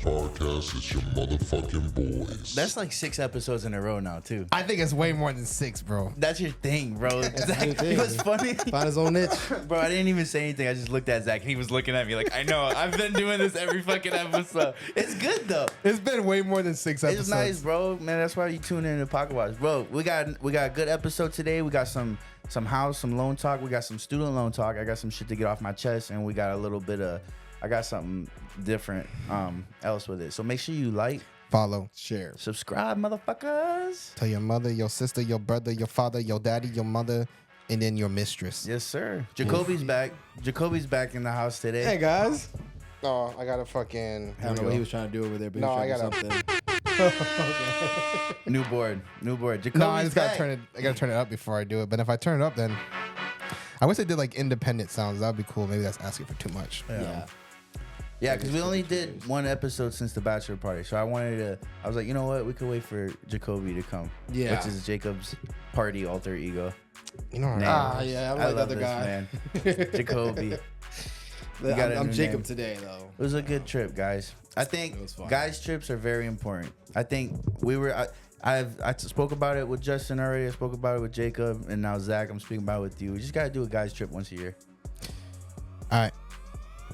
Podcast. It's your motherfucking boys. That's like 6 episodes in a row now, too. I think it's way more than 6, bro. That's your thing, bro. Zach, thing. it was funny. Find his own niche. Bro, I didn't even say anything. I just looked at Zach. He was looking at me like, I know. I've been doing this every fucking episode. It's good, though. It's been way more than 6 episodes. It's nice, bro. Man, that's why you tune in to Pocket Watch. Bro, we got a good episode today. We got some house, some loan talk. We got some student loan talk. I got some shit to get off my chest. And we got a little bit of... I got something different else with it. So make sure you like, Follow, Share. subscribe, motherfuckers. tell your mother, your sister, your brother, your father, your daddy, your mother, and then your mistress. Yes, sir. Jacoby's back. Jacoby's back in the house today. Hey, guys. Oh, I gotta fucking... I don't know what he was trying to do over there, but No, he was I trying to do gotta- something. New board. Jacoby's No, I just gotta back. turn it. I gotta turn it up before I do it. But if I turn it up, then I wish they did like independent sounds. That'd be cool. Maybe that's asking for too much. Yeah, because we only did one episode since the bachelor party. So I was like, you know what? We could wait for Jacoby to come. Yeah. Which is Jacob's party alter ego. You know, Name. Yeah, I'm I like the love other this, guy. man. Jacoby. You got a I'm new Jacob name. today, though. It was a good trip, guys. I think It was fun. guys' trips are very important. I think I spoke about it with Justin already. I spoke about it with Jacob, and now Zach. I'm speaking about it with you. We just gotta do a guys' trip once a year. all right.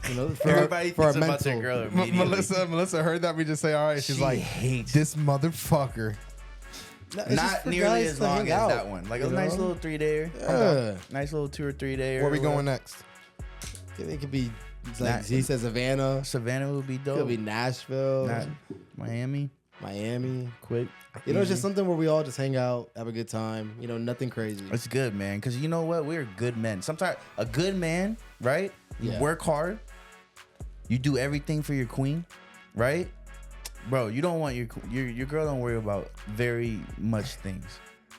You know, Everybody for our thinks about their mental. girl immediately. Melissa heard that we just say, all right. She's She like, hates this motherfucker. No, it's just not for nearly guys as to long hang as out, that one. Like a you nice know? little 3-dayer. Yeah. Nice little 2 or 3 day. Where we going next? It could be, it's like Not- he says Savannah. Savannah would be It dope. could be Nashville, Not Miami. Miami. Quick. You know, it's just easy. something where we all just hang out, have a good time. You know, nothing crazy. It's good, man. Because you know what? We're good men. Sometimes a good man, right? You Yeah. work hard. You do everything for your queen, right? Bro, you don't want your girl don't worry about very much things,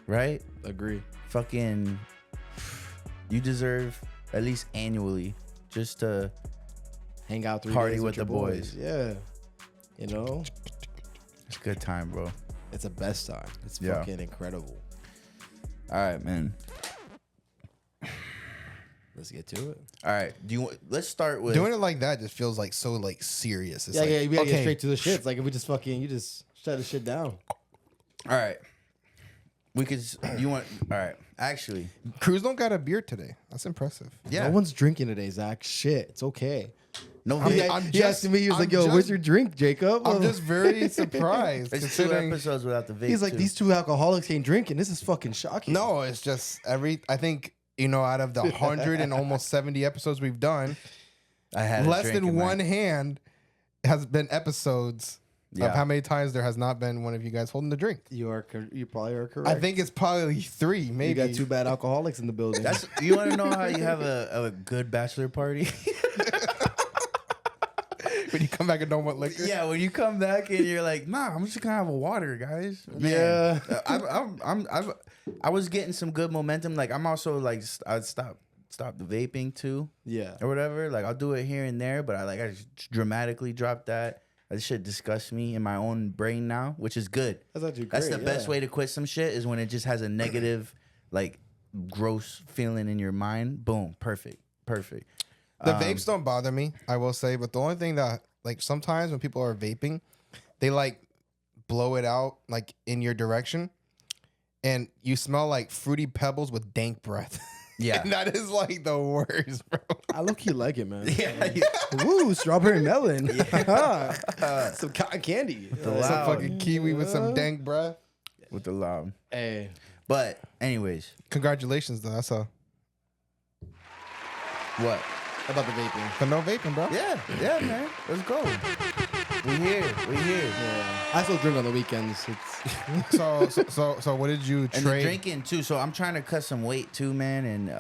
right? Agree. Fucking, you deserve at least annually just to Hang out 3 Party days with your the boys. Yeah. You know, it's a good time, bro. it's the best time. It's Yeah. fucking incredible. All right, man. Let's get to it. All right. Let's start with Doing it like that just feels like so like serious. It's Yeah, like, yeah, we gotta get okay, straight to the shits. Like if we just fucking, you just shut the shit down. All right. We could. You want? All right. Actually, Cruz don't got a beer today. That's impressive. yeah. No one's drinking today, Zach. Shit, it's okay. No, I'm- he- I'm he just- asked me, he was I'm like, yo, just- where's your drink, Jacob? I'm just very surprised it's 2 considering. episodes without the vape. He's like, too. these 2 alcoholics ain't drinking. This is fucking shocking. No, it's just I think, you know, out of the 100 and almost 70 episodes we've done, I had a less drink than in my- one hand has been episodes Yeah. of how many times there has not been one of you guys holding the drink. You probably are correct. I think it's probably 3, maybe. you got 2 bad alcoholics in the building. That's you want to know how you have a good bachelor party? when you come back and don't want liquor. Yeah, when you come back and you're like, nah, I'm just gonna have a water, guys. Man, Yeah. I was getting some good momentum. Like I'm also like I stop the vaping too yeah. or whatever. Like I'll do it here and there, but I just dramatically dropped that. That shit disgusts me in my own brain now, which is good. That's actually great. That's the best way to quit some shit is when it just has a negative, like gross feeling in your mind. Boom, perfect. The vapes don't bother me, I will say, but the only thing that, like, sometimes when people are vaping, they like blow it out like in your direction, and you smell like fruity pebbles with dank breath. Yeah. And that is like the worst, bro. I low-key like it, man. Yeah. Woo, strawberry melon. Some cotton candy. The Some loud. fucking kiwi with some dank breath. With the loud. Hey. But anyways, Congratulations, though. That's a what? About the vaping. but no vaping, bro. Yeah, man. Let's go. We here. Yeah. I still drink on the weekends. It's So what did you And the trade? drinking too. So I'm trying to cut some weight too, man. And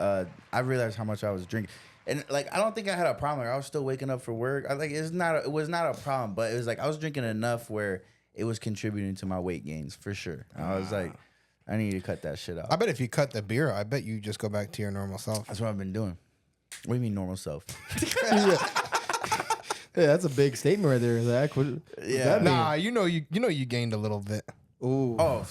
I realized how much I was drinking. And like I don't think I had a problem. Like, I was still waking up for work. It was not a problem, but it was like I was drinking enough where it was contributing to my weight gains for sure. And I was like, I need to cut that shit out. I bet if you cut the beer, I bet you just go back to your normal self. That's what I've been doing. What do you mean normal self? yeah, that's a big statement right there, Zach. What does that mean? Nah, you know you gained a little bit. Ooh. Oh,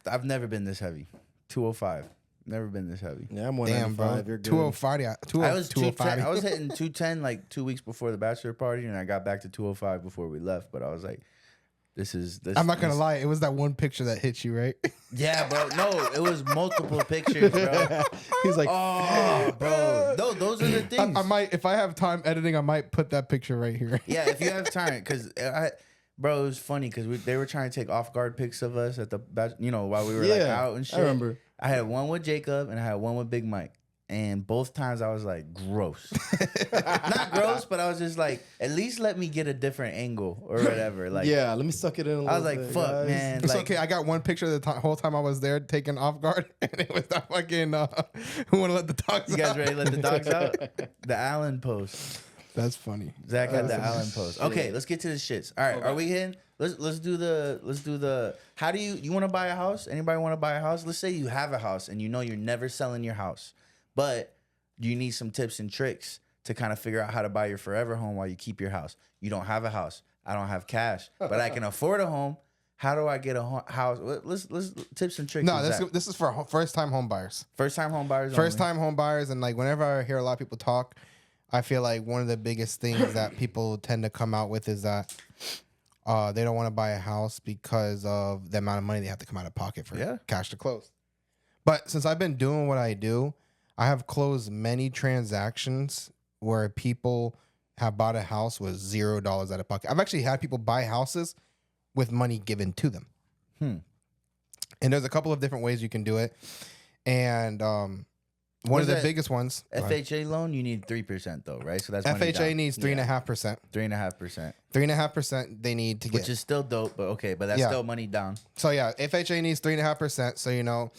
I've never been this heavy. 205. Never been this heavy. Yeah, I'm 195. Damn, bro. You're good. 205. Yeah, I was 205. I was hitting 210 like 2 weeks before the bachelor party, and I got back to 205 before we left. But I was like, this. I'm not gonna lie. It was that one picture that hit you, right? Yeah, bro. No, it was multiple pictures, bro. He's like, Oh, bro. Those are the things. I might, if I have time editing, I might put that picture right here. Yeah, if you have time, because bro, it was funny because they were trying to take off guard pics of us at the, while we were like out and shit. I remember. I had one with Jacob and I had one with Big Mike, and both times I was like, gross. Not gross, but I was just like, at least let me get a different angle or whatever. Like, yeah, let me suck it in a little I was like, bit, fuck, guys. man. It's Like, okay. I got one picture of the whole time I was there taken off guard, and it was that fucking who want to let the dogs you guys out. ready to let the dogs out? The Allen post. That's funny. Zach had the Allen post. Okay, let's get to the shits. All right, are we hitting? Let's do the. How do you want to buy a house? Anybody want to buy a house? Let's say you have a house and you know you're never selling your house, but you need some tips and tricks to kind of figure out how to buy your forever home while you keep your house. You don't have a house. I don't have cash, but I can afford a home. How do I get a house? Let's tips and tricks. No, this is for first time home buyers. First time home buyers. First time home buyers, and like whenever I hear a lot of people talk, I feel like one of the biggest things that people tend to come out with is that they don't want to buy a house because of the amount of money they have to come out of pocket for cash to close. But since I've been doing what I do, I have closed many transactions where people have bought a house with $0 out of pocket. I've actually had people buy houses with money given to them. And there's a couple of different ways you can do it. And one of the biggest ones. FHA loan, you need 3% though, right? So that's money FHA down. needs 3.5%. 3.5%. 3.5% they need to get. Which is still dope, but okay, but that's still money down. So yeah, FHA needs 3.5%. So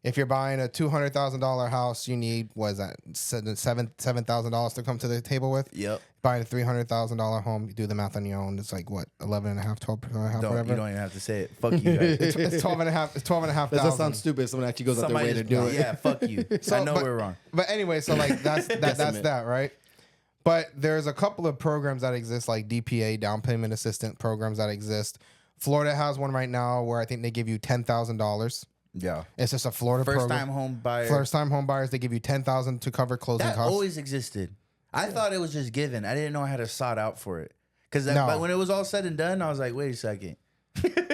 if you're buying a $200,000 house, you need $7,000 to come to the table with. Yep. Buying a $300,000 home, you do the math on your own. It's like what, 11.5, 12.5, whatever. You don't even have to say it. Fuck you guys. It's 12.5. It's 12.5. Does that sound stupid? Someone actually goes out their way to do it. Yeah, fuck you. I know we're wrong. But anyway, so like that's that, right? But there's a couple of programs that exist, like DPA, down payment assistant programs that exist. Florida has one right now where I think they give you $10,000. Yeah, it's just a Florida first program. time home buyer. First time home buyers, they give you $10,000 to cover closing that costs. Always existed. I thought it was just given. I didn't know I had to sought out for it. Because but when it was all said and done, I was like, wait a second.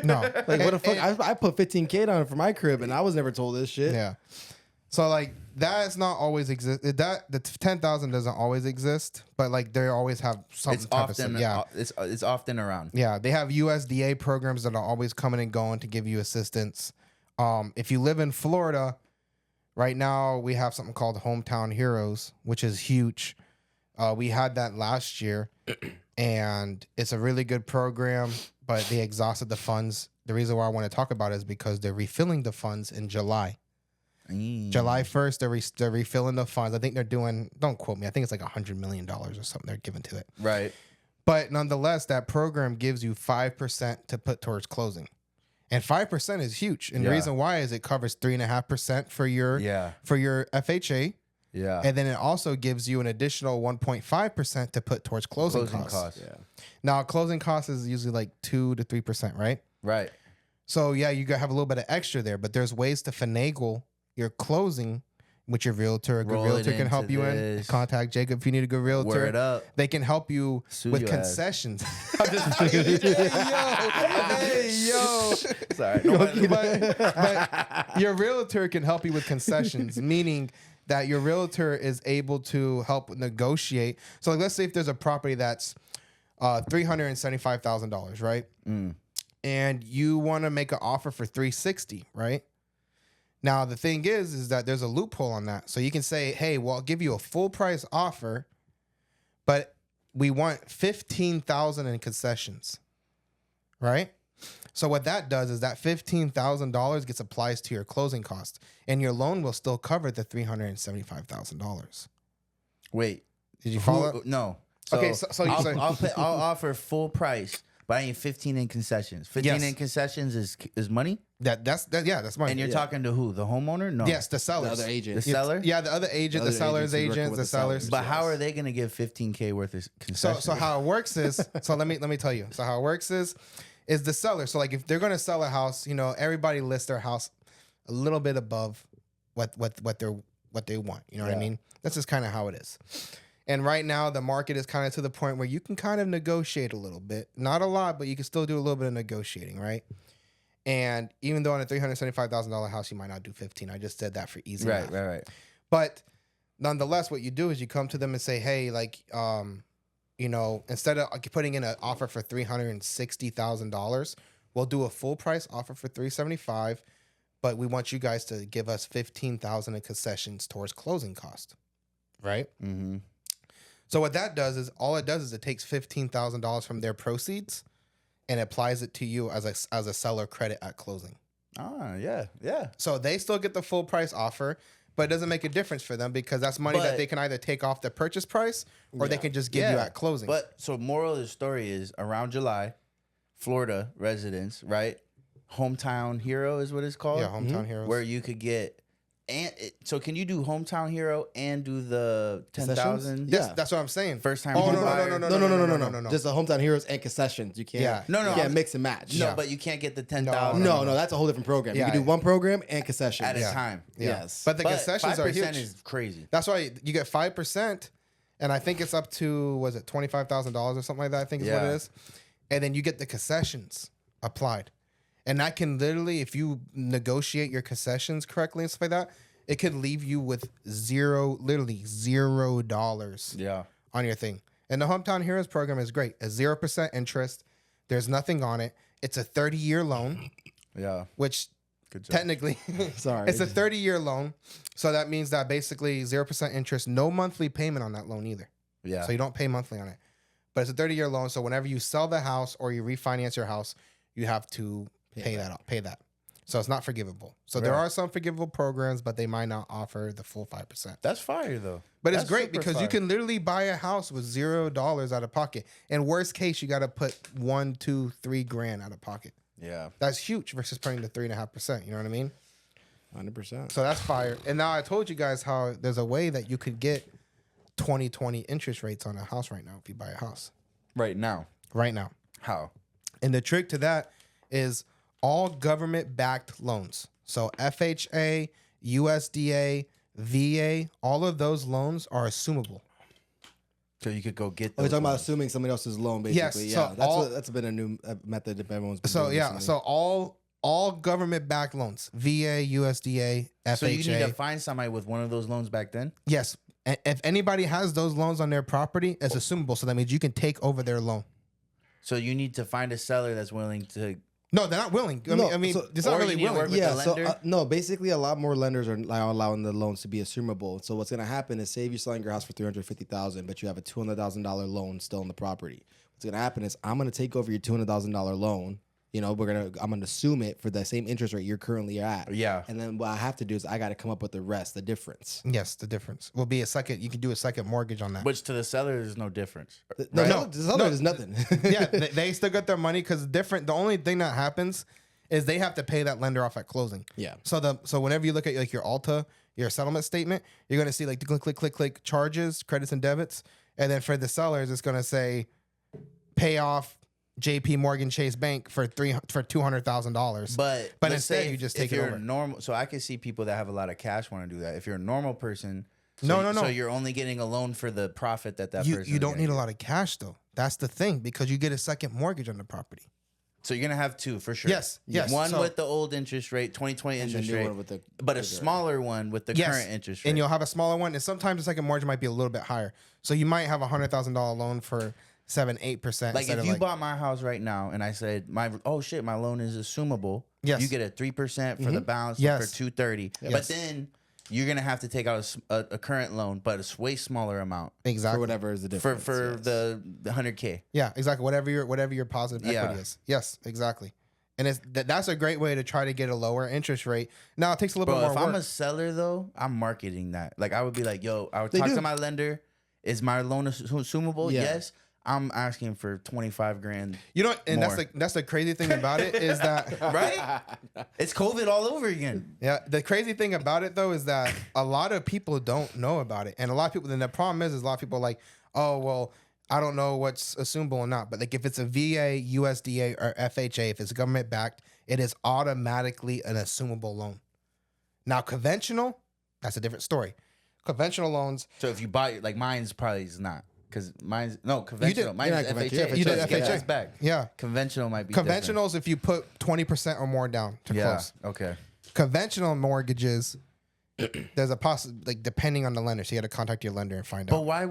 No, like what the fuck? I put $15K down for my crib, and I was never told this shit. Yeah. So like that's not always exist. That the 10,000 doesn't always exist, but like they always have some type of stuff. Yeah, it's often around. Yeah, they have USDA programs that are always coming and going to give you assistance. If you live in Florida, right now we have something called Hometown Heroes, which is huge. We had that last year, and it's a really good program, but they exhausted the funds. The reason why I want to talk about it is because they're refilling the funds in July. July 1st, they're refilling the funds. I think they're doing, don't quote me, I think it's like $100 million or something they're giving to it. Right. But nonetheless, that program gives you 5% to put towards closing. And 5% is huge. And the reason why is it covers 3.5% for your FHA. Yeah. And then it also gives you an additional 1.5% to put towards closing costs. Yeah. Now, closing costs is usually like 2 to 3%, right? Right. So, yeah, you have a little bit of extra there, but there's ways to finagle your closing with your realtor. A good realtor can help you in. Contact Jacob if you need a good realtor. Word up. They can help you with concessions. Hey, yo. Sorry. But your realtor can help you with concessions, meaning that your realtor is able to help negotiate. So like, let's say if there's a property that's $375,000, right? And you want to make an offer for $360,000, right? Now, the thing is that there's a loophole on that. So you can say, hey, well, I'll give you a full price offer, but we want $15,000 in concessions, right? So what that does is that $15,000 gets applied to your closing costs, and your loan will still cover the $375,000. Wait. Did you follow? No. So, okay, I'll offer full price, but I need 15 in concessions. 15 in concessions is money? That's money. And you're talking to who? The homeowner? No. Yes, the sellers. The other agent. The seller? Yeah, the other agent, the seller's agents, the sellers. But how are they going to give $15K worth of concessions? So how it works is, so let me tell you. So how it works is the seller. So like if they're going to sell a house, everybody lists their house a little bit above what they want. You know what I mean? That's just kind of how it is. And right now the market is kind of to the point where you can kind of negotiate a little bit, not a lot, but you can still do a little bit of negotiating, right? And even though on a $375,000 house you might not do 15, I just said that for easy math. Right. But nonetheless, what you do is you come to them and say, hey, like, you know, instead of putting in an offer for $360,000, we'll do a full price offer for $375,000, but we want you guys to give us $15,000 in concessions towards closing cost, right? Mm-hmm. So what that does is it takes $15,000 from their proceeds and applies it to you as a seller credit at closing. Ah, yeah. So they still get the full price offer, but it doesn't make a difference for them because that's money that they can either take off the purchase price or they can just give you at closing. But so moral of the story is around July, Florida residents, right? Hometown Hero is what it's called. Yeah, Hometown Heroes. Where you could get, so can you do Hometown Hero and do the 10,000? Yes, Yeah. that's what I'm saying. First time. Oh, home no. Just the hometown heroes and concessions. You can't. Yeah. No, You can't mix and match. No, but you can't get the 10,000 No, that's a whole different program. Yeah. You can do one program and concessions at a time. Yeah. Yes. But the concessions are 5% huge. is crazy. That's why you get 5%, and I think it's up to, was it $25,000 or something like that? I think is what it is. And then you get the concessions applied. And that can literally, if you negotiate your concessions correctly and stuff like that, it could leave you with literally $0 on your thing. And the Hometown Heroes program is great. A 0% interest. There's nothing on it. It's a 30-year loan. Yeah. Which Good job. technically, Sorry. it's a 30-year loan. So that means that basically 0% interest, no monthly payment on that loan either. Yeah. So you don't pay monthly on it. But it's a 30-year loan. So whenever you sell the house or you refinance your house, you have to pay that. So it's not forgivable. So there are some forgivable programs, but they might not offer the full 5%. That's fire though. But it's That's great super because fire. you can literally buy a house with $0 out of pocket. And worst case, you got to put 1, 2, 3 grand out of pocket. Yeah. That's huge versus putting the 3.5%. You know what I mean? 100%. So that's fire. And now I told you guys how there's a way that you could get 2020 interest rates on a house right now if you buy a house. Right now. Right now. How? And the trick to that is all government-backed loans. So FHA, USDA, VA, all of those loans are assumable. So you could go get We're those talking about loans. assuming somebody else's loan, basically. Yes, Yeah, so that's been a new method that everyone's been So doing yeah, recently. so all government-backed loans, VA, USDA, FHA. So you need to find somebody with one of those loans back then? Yes. If anybody has those loans on their property, it's assumable. So that means you can take over their loan. So you need to find a seller that's willing to. No, they're not willing. I No, mean, so- it's not or really you need to willing. work with the lender? No, basically a lot more lenders are now allowing the loans to be assumable. So what's going to happen is, say if you're selling your house for $350,000, but you have a $200,000 loan still on the property. What's going to happen is I'm going to take over your $200,000 loan. You know, I'm going to assume it for the same interest rate you're currently at. Yeah. And then what I have to do is I got to come up with the rest, the difference. Yes, the difference will be a second. You can do a second mortgage on that. Which to the seller is no difference. No, there's nothing. Yeah, they still get their money because different. The only thing that happens is they have to pay that lender off at closing. Yeah. So whenever you look at like your Alta, your settlement statement, you're gonna see like the click charges, credits and debits, and then for the sellers, it's gonna say pay off JP Morgan Chase Bank for $200,000. But But let's instead say you just if take it you're over. normal. So I can see people that have a lot of cash want to do that. If you're a normal person, No. So you're only getting a loan for the profit that person. You don't need a lot of cash though. That's the thing because you get a second mortgage on the property. So you're gonna have two for sure. Yes. One So- with the old interest rate, 2020 And interest the new rate, one with the but a bigger. smaller one with the current interest rate. And you'll have a smaller one, and sometimes the second mortgage might be a little bit higher. So you might have a $100,000 loan for 7-8%. like instead if of you bought my house right now and I said my loan is assumable. Yes. You get a 3% for the balance Yes. for 230. Yes. But then you're gonna have to take out a current loan, but a way smaller amount exactly For whatever is the difference. for yes. the 100K. Yeah, exactly. Whatever your positive equity is. Yes, exactly. And that's a great way to try to get a lower interest rate. Now it takes a little Bro, bit if more I'm work. a seller though, I'm marketing that. Like I would be like, yo, I would talk do. to my lender. Is my loan assumable? Yeah. Yes. I'm asking for 25 grand. You know, and more. that's the crazy thing about it is that Right? It's COVID all over again. yeah, the crazy thing about it though is that a lot of people don't know about it, and a lot of people. Then the problem is a lot of people are like, oh well, I don't know what's assumable or not. But like if it's a VA, USDA, or FHA, if it's government backed, it is automatically an assumable loan. Now conventional, That's a different story. Conventional loans, So if you buy like mine's probably is not because mine's no conventional. Mine's You're not FHA. conventional. You did So FHA. it's back. yeah. Conventional might be Conventionals, if you put 20% or more down to different. close. Yeah. Okay. Conventional mortgages, there's a like depending on the lender, so you got to contact your lender and find But out. why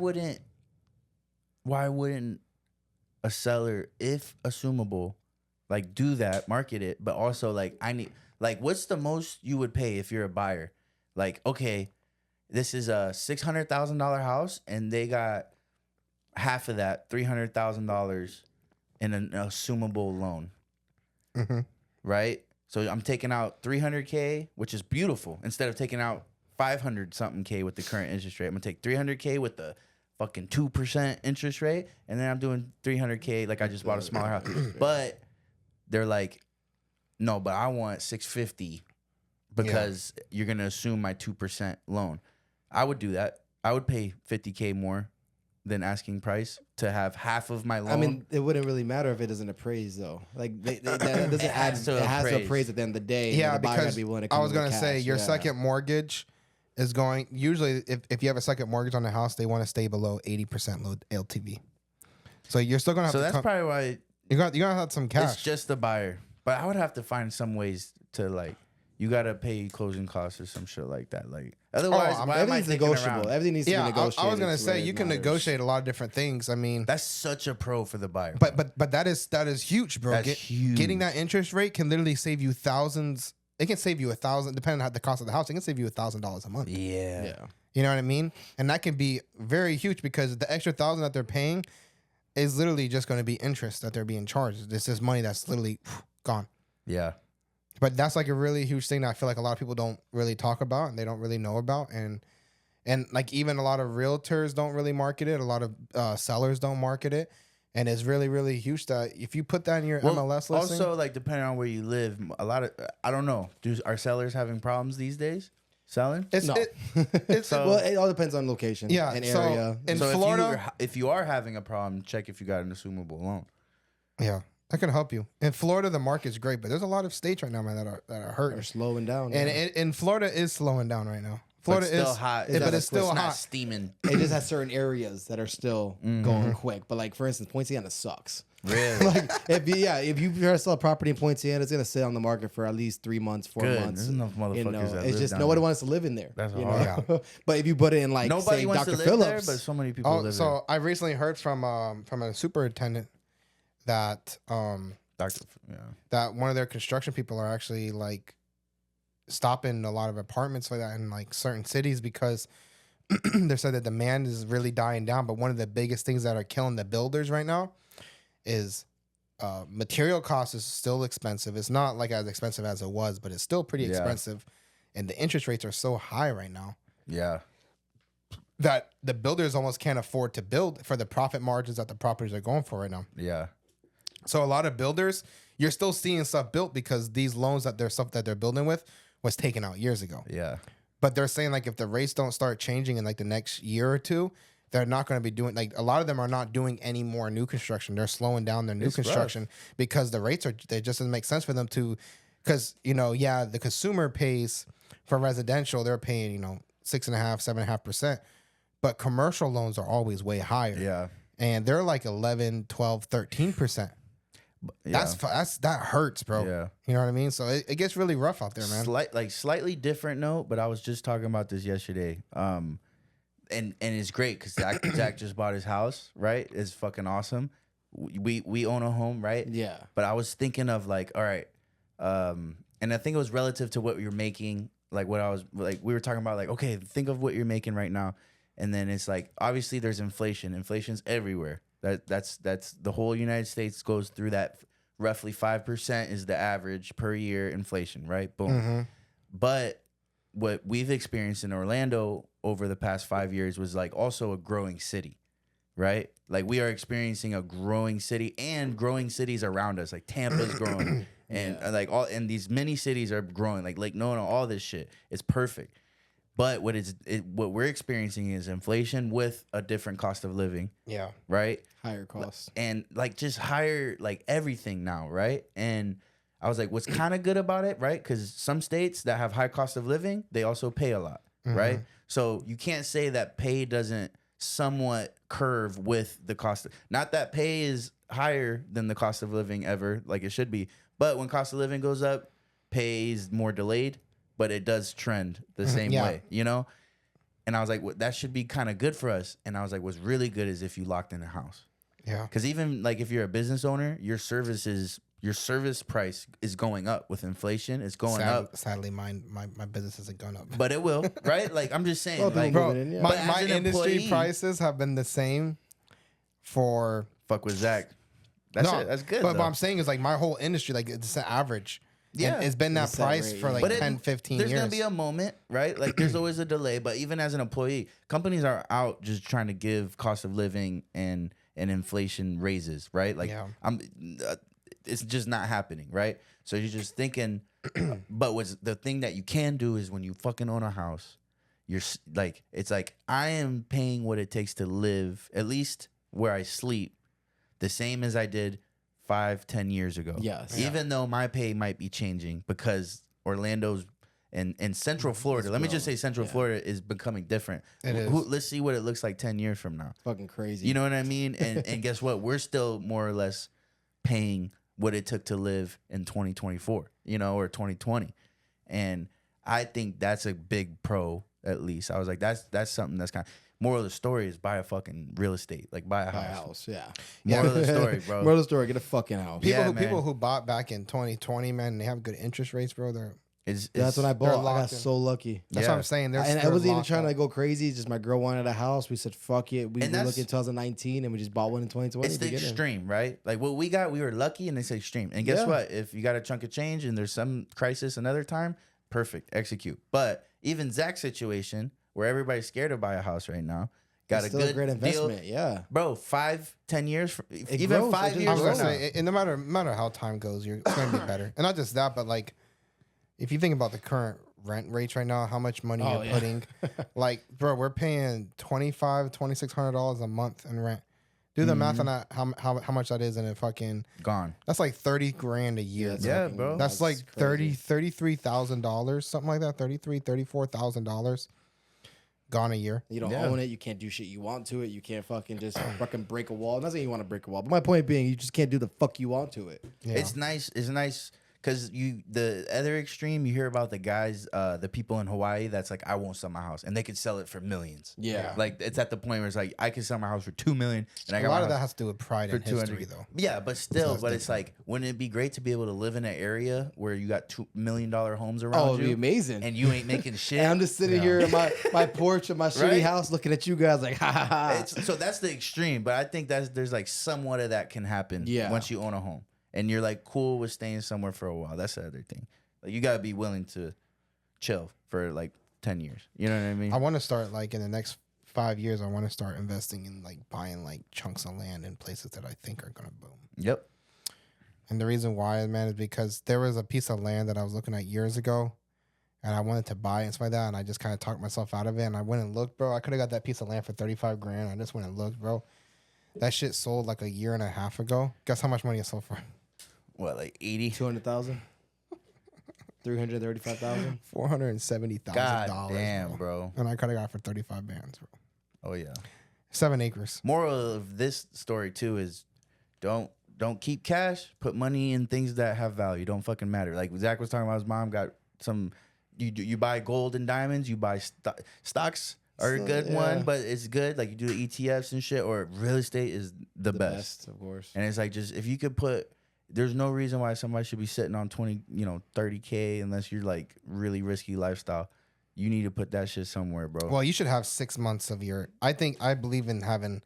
wouldn't a seller, if assumable, like do that, market it, but also like I need like what's the most you would pay if you're a buyer? Like, okay, this is a $600,000 house and they got half of that, $300,000 in an assumable loan. Mm-hmm. Right? So I'm taking out $300K, which is beautiful. Instead of taking out 500 something K with the current interest rate, I'm gonna take $300K with the fucking 2% interest rate, and then I'm doing $300K like I just bought a smaller house. But they're like, no, but I want 650 because you're gonna assume my 2% loan. I would do that. I would pay $50K more than asking price to have half of my loan. I mean, it wouldn't really matter if it doesn't appraise though. Like that doesn't It has to it has to appraise. appraise at the end of the day. and Yeah, the buyer gotta because be willing to I come was in with going to say cash. your Yeah. second mortgage is going, usually if you have a second mortgage on the house, they want to stay below 80% low LTV. So you're still going to have so to that's come, probably why you're going to have some cash. it's just the buyer. But I would have to find some ways to like, you gotta pay closing costs or some shit like that. Like otherwise, why am I Everything's thinking negotiable. around? Everything needs to Yeah, be negotiated. I was gonna to where say it you can matters. negotiate a lot of different things. I mean, That's such a pro for the buyer. but that is huge, bro. That's huge. Getting that interest rate can literally save you thousands. It can save you $1,000, depending on the cost of the house. It can save you $1,000 a month. yeah. Yeah. You know what I mean? And that can be very huge because the extra $1,000 that they're paying is literally just going to be interest that they're being charged. This is money that's literally gone. Yeah. But that's like a really huge thing that I feel like a lot of people don't really talk about and they don't really know about. And like even a lot of realtors don't really market it. A lot of sellers don't market it. And it's really, really huge that if you put that in your MLS listing. Also, like depending on where you live, a lot of I don't know. Are sellers having problems these days selling? it's, No. it's So- Well, it all depends on location. Yeah, and so- area. in so Florida- if you are having a problem, check if you got an assumable loan. yeah, that can help you. In Florida, the market's great, but there's a lot of states right now, man, that are They're hurting. slowing down. And yeah. in Florida is slowing down right now. But Florida it's still is hot. but it's still not hot. steaming. it just has certain areas that are still Mm-hmm. going quick. But like for instance, Poinciana sucks. Really? Like if you try to sell a property in Poinciana, it's gonna sit on the market for at least 3 months, 4 Good. months. There's enough You motherfuckers know, that it's live just down nobody there. wants to live in there. That's you hard. know? But if you put it in like Nobody say wants Dr. to live Phillips, there, but so many people Oh, live so I recently heard from a superintendent that there. Doctor, yeah. that one of their construction people are actually like stopping a lot of apartments like that in like certain cities because they said that demand is really dying down. But one of the biggest things that are killing the builders right now is material costs is still expensive. It's not like as expensive as it was, but it's still pretty Yeah. expensive. And the interest rates are so high right now Yeah. that the builders almost can't afford to build for the profit margins that the properties are going for right now. Yeah. So a lot of builders, you're still seeing stuff built because these loans that they're building with was taken out years ago. Yeah. But they're saying like if the rates don't start changing in like the next year or two, they're not going to be doing like a lot of them are not doing any more new construction. They're slowing down their new It's rough. construction because the rates they just doesn't make sense for them to because the consumer pays for residential, they're paying 6.5%, 7.5%, but commercial loans are always way higher. Yeah. And they're like 11, 12, 13%. Yeah. That hurts, bro. Yeah. You know what I mean? So it gets really rough out there, man. Slightly different note, but I was just talking about this yesterday. And it's great because Zach just bought his house, right? It's fucking awesome. We own a home, right? yeah. But I was thinking of like, all right, and I think it was relative to what you're making. Like what I was like, we were talking about like, okay, think of what you're making right now, and then it's like obviously there's inflation. Inflation's everywhere. That's the whole United States goes through that. Roughly 5% is the average per year inflation, right? Boom. Mm-hmm. But what we've experienced in Orlando over the past 5 years was like also a growing city, right? Like we are experiencing a growing city and growing cities around us. Like Tampa's growing, and and these mini cities are growing. Like Lake Nona, all this shit. It's perfect. But what we're experiencing is inflation with a different cost of living, Yeah. right? Higher costs. And like just higher like everything now, right? And I was like, what's kind of good about it, right? Because some states that have high cost of living, they also pay a lot, right? So you can't say that pay doesn't somewhat curve with the cost. Not that pay is higher than the cost of living ever, like it should be. But when cost of living goes up, pay is more delayed, but it does trend the same way, you know? And I was like, well, that should be kind of good for us. And I was like, what's really good is if you locked in a house. Yeah. Because even like if you're a business owner, your service price is going up with inflation. It's going up. Sadly, my business isn't going up. But it will, right? Like I'm just saying, like, Bro, Yeah. my But as an industry employee- prices have been the same for fuck with Zach. That's it. That's good. But though. what I'm saying is like my whole industry, like it's an average. Yeah. And it's been that It's set price rate, for yeah. like But 10, 15 there's years. gonna be a moment, right? Like there's always a delay. But even as an employee, companies are out just trying to give cost of living and inflation raises, right? Like it's just not happening, right? So you're just thinking. But what's the thing that you can do is when you fucking own a house, you're like, it's like I am paying what it takes to live, at least where I sleep, the same as I did 5-10 years ago. Yes. Even though my pay might be changing because Orlando's and Central Florida. Let me just say Central Florida is becoming different. It is. Let's see what it looks like 10 years from now. Fucking crazy. You know what I mean? And guess what? We're still more or less paying what it took to live in 2024, you know, or 2020. And I think that's a big pro, at least. I was like, that's something that's kind of, moral of the story is buy a fucking real estate. Like buy a Buy a house. house, yeah. Moral of the story, bro. Moral of the story, get a fucking house. People Yeah, who man. people who bought back in 2020, man, they have good interest rates, bro. That's when I bought. I got locked in. so lucky. That's Yeah. what I'm saying. And I wasn't even locked trying up. to go crazy. It's just my girl wanted a house. We said, fuck it. We And were that's- looking in 2019 and we just bought one in 2020. It's the beginning. extreme, right? Like what we got, we were lucky, and it's extreme. And guess Yeah. what? If you got a chunk of change and there's some crisis another time, perfect, execute. But even Zach's situation, where everybody's scared to buy a house right now, got It's a still good a great investment. deal. Yeah. Bro, 5-10 years, even grows. 5 It just years I was from gonna now. say, and no matter how time goes, it's gonna be better. And not just that, but like, if you think about the current rent rates right now, how much money Oh, you're yeah. putting, like, bro, we're paying $2,600 a month in rent. Do the math on that. How much that is in a fucking Gone. that's like 30 grand a year. That's Yeah, fucking- bro. That's like crazy. $33,000, something like that. $34,000 gone a year. You don't Yeah. own it. You can't do shit you want to it. You can't fucking just fucking break a wall. I'm not saying you want to break a wall, but my point being, you just can't do the fuck you want to it. Yeah. It's nice because the other extreme, you hear about the guys, the people in Hawaii that's like, I won't sell my house, and they could sell it for millions. Yeah. Like it's at the point where it's like I can sell my house for $2 million, and I a got lot my of that house has to do with pride for and 200. history, though. Yeah, but still, that's but it's like, wouldn't it be great to be able to live in an area where you got $2 million homes around Oh, it'd be you, amazing. and you ain't making shit? And I'm just sitting here in my porch of my shitty Right? house looking at you guys like, ha ha ha. So that's the extreme, but I think there's like somewhat of that can happen once you own a home, and you're like cool with staying somewhere for a while. That's the other thing. Like you gotta be willing to chill for like 10 years. You know what I mean? I want to start like in the next 5 years. I want to start investing in like buying like chunks of land in places that I think are gonna boom. Yep. And the reason why, man, is because there was a piece of land that I was looking at years ago, and I wanted to buy it and stuff like that, and I just kind of talked myself out of it. And I went and looked, bro. I could have got that piece of land for 35 grand. I just went and looked, bro. That shit sold like a year and a half ago. Guess how much money it sold for? What, like 80? 200,000, 335,000. $470,000. God damn, bro. And I could have got it for 35 bands, bro. Oh yeah. 7 acres. Moral of this story too is don't keep cash. Put money in things that have value. Don't fucking matter. Like Zach was talking about, his mom got some. You buy gold and diamonds. You buy stocks are a good one, but it's good. Like you do the ETFs and shit. Or real estate is the best. Of course. And it's like just if you could put. There's no reason why somebody should be sitting on 30K unless you're like really risky lifestyle. You need to put that shit somewhere, bro. Well, you should have 6 months of your. I believe in having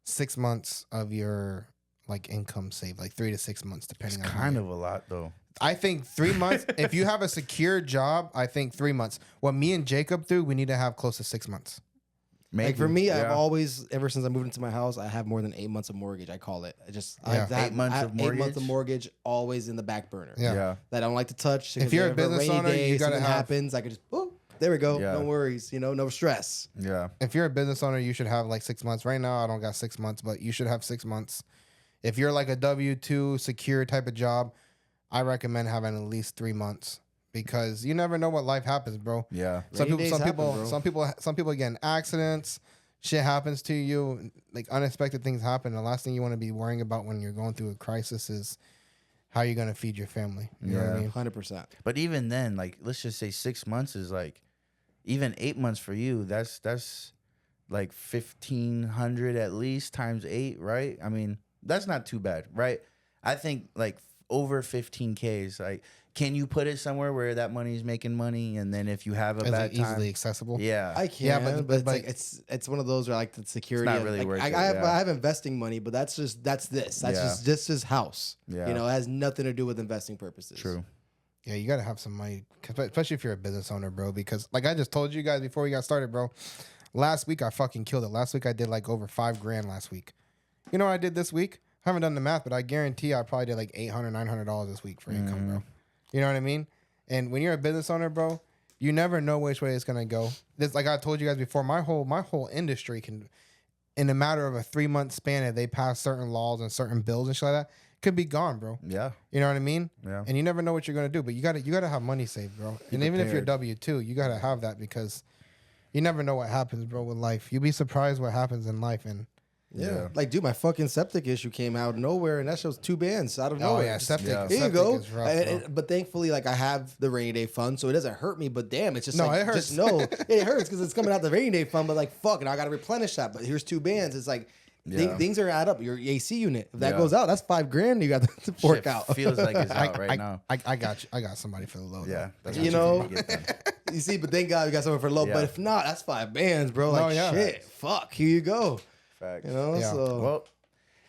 6 months of your like income saved, like 3 to 6 months, depending it's on. kind of a lot though. I think 3 months. If you have a secure job, I think 3 months. What me and Jacob do, we need to have close to 6 months. Maybe. Like for me, I've Yeah. always, ever since I moved into my house, I have more than 8 months of mortgage. I call it. Yeah. 8 months I of have 8 months of mortgage? mortgage always in the back burner. Yeah. That I don't like to touch. If you're a business owner, you gotta something have- happens. I could just, oh, there we go. Yeah. No worries. No stress. Yeah. If you're a business owner, you should have like 6 months. Right now, I don't got 6 months, but you should have 6 months. If you're like a W-2 secure type of job, I recommend having at least 3 months because you never know what life happens, bro. Yeah. Some Rainy days happen, people get in accidents. Shit happens to you. Like unexpected things happen. The last thing you want to be worrying about when you're going through a crisis is how you're gonna feed your family. You know what I mean? 100%. But even then, like, let's just say 6 months is like, even 8 months for you. That's like 1,500 at least times 8, right? I mean, that's not too bad, right? I think like over 15K is like, can you put it somewhere where that money is making money, and then if you have a It's bad like time, easily accessible. yeah, I can, Yeah, but, but it's one of those where like the security. It's not really like, worth it, I yeah. have investing money, but that's this. That's Yeah. just his house. Yeah. You know, it has nothing to do with investing purposes. true. Yeah, you gotta have some money, especially if you're a business owner, bro. Because like I just told you guys before we got started, bro. Last week I fucking killed it. Last week I did like over $5,000 last week. You know what I did this week? I haven't done the math, but I guarantee I probably did like $800, $900 this week for income, bro. You know what I mean? And when you're a business owner, bro, you never know which way it's gonna go. This, like I told you guys before, my whole industry can, in a matter of a 3-month span, if they pass certain laws and certain bills and shit like that, could be gone, bro. Yeah, You know what I mean? Yeah. And you never know what you're gonna do, but you gotta have money saved, bro. And even if you're prepared. W2, you gotta have that because you never know what happens, bro, with life. You'd be surprised what happens in life. And Yeah. Like, dude, my fucking septic issue came out of nowhere, and that shows 2 bands out of nowhere. oh yeah, septic. Yeah. Here you septic go. is rough, bro. But thankfully, like I have the rainy day fund, so it doesn't hurt me. But damn, it's just No, like it hurts. just no, it hurts because it's coming out the rainy day fund. But like fuck, and I got to replenish that. But here's 2 bands. It's like things are add up. Your AC unit, if that goes out, that's $5,000 you got to fork Shit out. feels like it's out right now. I got you. I got somebody for the load. Yeah, though. that's You what know? can get done. You see, but thank God we got someone for low. Yeah. But if not, that's 5 bands, bro. Like yeah. shit, fuck. Here you go. Facts. You know, Yeah. so Well,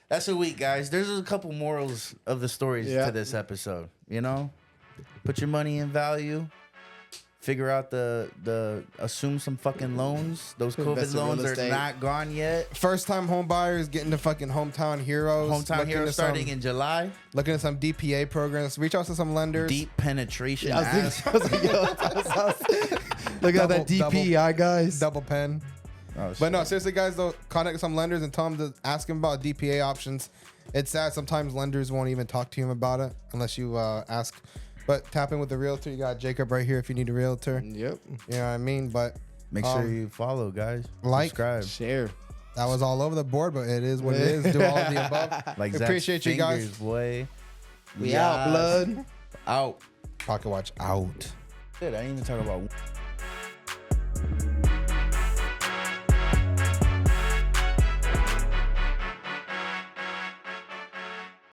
that's a week, guys. There's a couple morals of the stories to this episode. You know, put your money in value. Figure out the assume some fucking loans. Those Invest COVID in real loans are estate. not gone yet. First time home buyers getting the fucking hometown heroes. Hometown looking Hero at starting some, in July. looking at some DPA programs. Reach out to some lenders. Deep penetration. I was ass. thinking, I was like, yo, look at that Double- DPI, guys. Double pen. Oh, But no, shit. seriously, guys, though, contact some lenders and tell them to ask them about DPA options. It's sad sometimes lenders won't even talk to you about it unless you ask. But tap in with the realtor. You got Jacob right here if you need a realtor. Yep. You know what I mean? But Make sure you follow, guys. like, subscribe. Share. that was all over the board, but it is what it is. Do all of the above. Like Zach's Appreciate you guys. fingers, boy. We out, blood. Out. Pocket Watch out. Shit, I didn't even talk about